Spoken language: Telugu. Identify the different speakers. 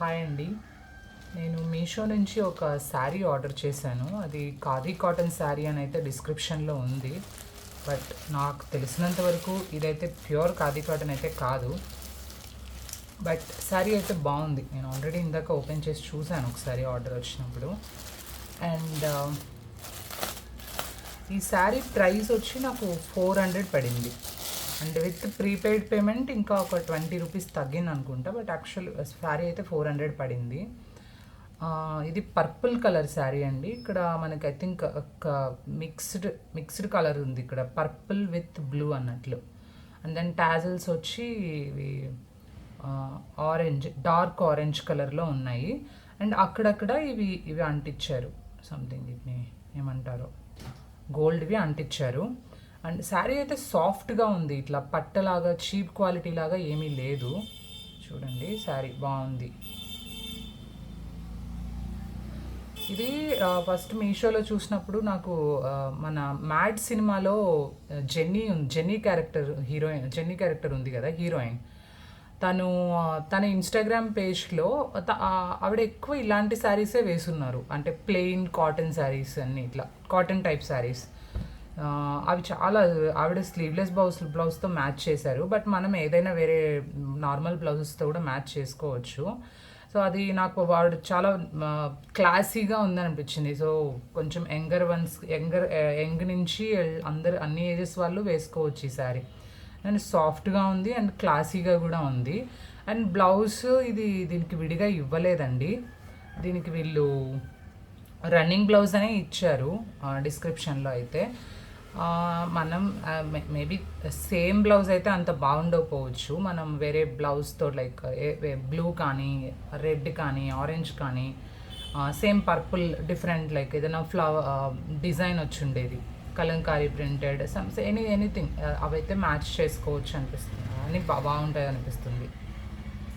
Speaker 1: హాయ్ అండి. నేను మీషో నుంచి ఒక శారీ ఆర్డర్ చేశాను. అది ఖాదీ కాటన్ శారీ అని అయితే డిస్క్రిప్షన్లో ఉంది. బట్ నాకు తెలిసినంత వరకు ఇదైతే ప్యూర్ ఖాదీ కాటన్ అయితే కాదు. బట్ శారీ అయితే బాగుంది. నేను ఆల్రెడీ ఇందాక ఓపెన్ చేసి చూశాను ఒకసారి ఆర్డర్ వచ్చినప్పుడు. అండ్ ఈ శారీ ప్రైస్ వచ్చి నాకు 400 పడింది. అండ్ విత్ ప్రీపెయిడ్ పేమెంట్ ఇంకా ఒక 20 రూపీస్ తగ్గింది అనుకుంటా. బట్ యాక్చువల్ శారీ అయితే 400 పడింది. ఇది పర్పుల్ కలర్ శారీ అండి. ఇక్కడ మనకి ఐ థింక్ ఒక మిక్స్డ్ కలర్ ఉంది ఇక్కడ, పర్పుల్ విత్ బ్లూ అన్నట్లు. అండ్ దెన్ టాజల్స్ వచ్చి ఇవి ఆరెంజ్, డార్క్ ఆరెంజ్ కలర్లో ఉన్నాయి. అండ్ అక్కడక్కడ ఇవి ఇవి అంటించారు, సంథింగ్ వీటిని ఏమంటారో గోల్డ్వి అంటించారు. అండ్ శారీ అయితే సాఫ్ట్గా ఉంది, ఇట్లా పట్టలాగా చీప్ క్వాలిటీ లాగా ఏమీ లేదు. చూడండి, శారీ బాగుంది. ఇది ఫస్ట్ మీషోలో చూసినప్పుడు నాకు మన మ్యాడ్ సినిమాలో జెన్నీ క్యారెక్టర్ ఉంది కదా, హీరోయిన్. తన ఇన్స్టాగ్రామ్ పేజ్లో ఆవిడ ఎక్కువ ఇలాంటి శారీసే వేసున్నారు. అంటే ప్లెయిన్ కాటన్ శారీస్ అన్నీ, ఇట్లా కాటన్ టైప్ శారీస్. అవి చాలా ఆవిడ స్లీవ్లెస్ బ్లౌజ్తో మ్యాచ్ చేశారు. బట్ మనం ఏదైనా వేరే నార్మల్ బ్లౌజెస్తో కూడా మ్యాచ్ చేసుకోవచ్చు. సో అది నాకు వాడు చాలా క్లాసీగా ఉందనిపించింది. సో కొంచెం యంగ్ నుంచి అన్ని ఏజెస్ వాళ్ళు వేసుకోవచ్చు ఈ శారీ. అండ్ సాఫ్ట్గా ఉంది అండ్ క్లాసీగా కూడా ఉంది. అండ్ బ్లౌజ్ దీనికి విడిగా ఇవ్వలేదండి. దీనికి వీళ్ళు రన్నింగ్ బ్లౌజ్ అనే ఇచ్చారు డిస్క్రిప్షన్లో అయితే. మనం మేబీ సేమ్ బ్లౌజ్ అయితే అంత బాగుండకపోవచ్చు. మనం వేరే బ్లౌజ్తో లైక్ బ్లూ కానీ, రెడ్ కానీ, ఆరెంజ్ కానీ, సేమ్ పర్పుల్ డిఫరెంట్ లైక్ ఏదైనా డిజైన్ వచ్చి ఉండేది, కలంకారీ ప్రింటెడ్ ఎనీథింగ్ అవైతే మ్యాచ్ చేసుకోవచ్చు అనిపిస్తుంది, అని బాగుంటాయి అనిపిస్తుంది.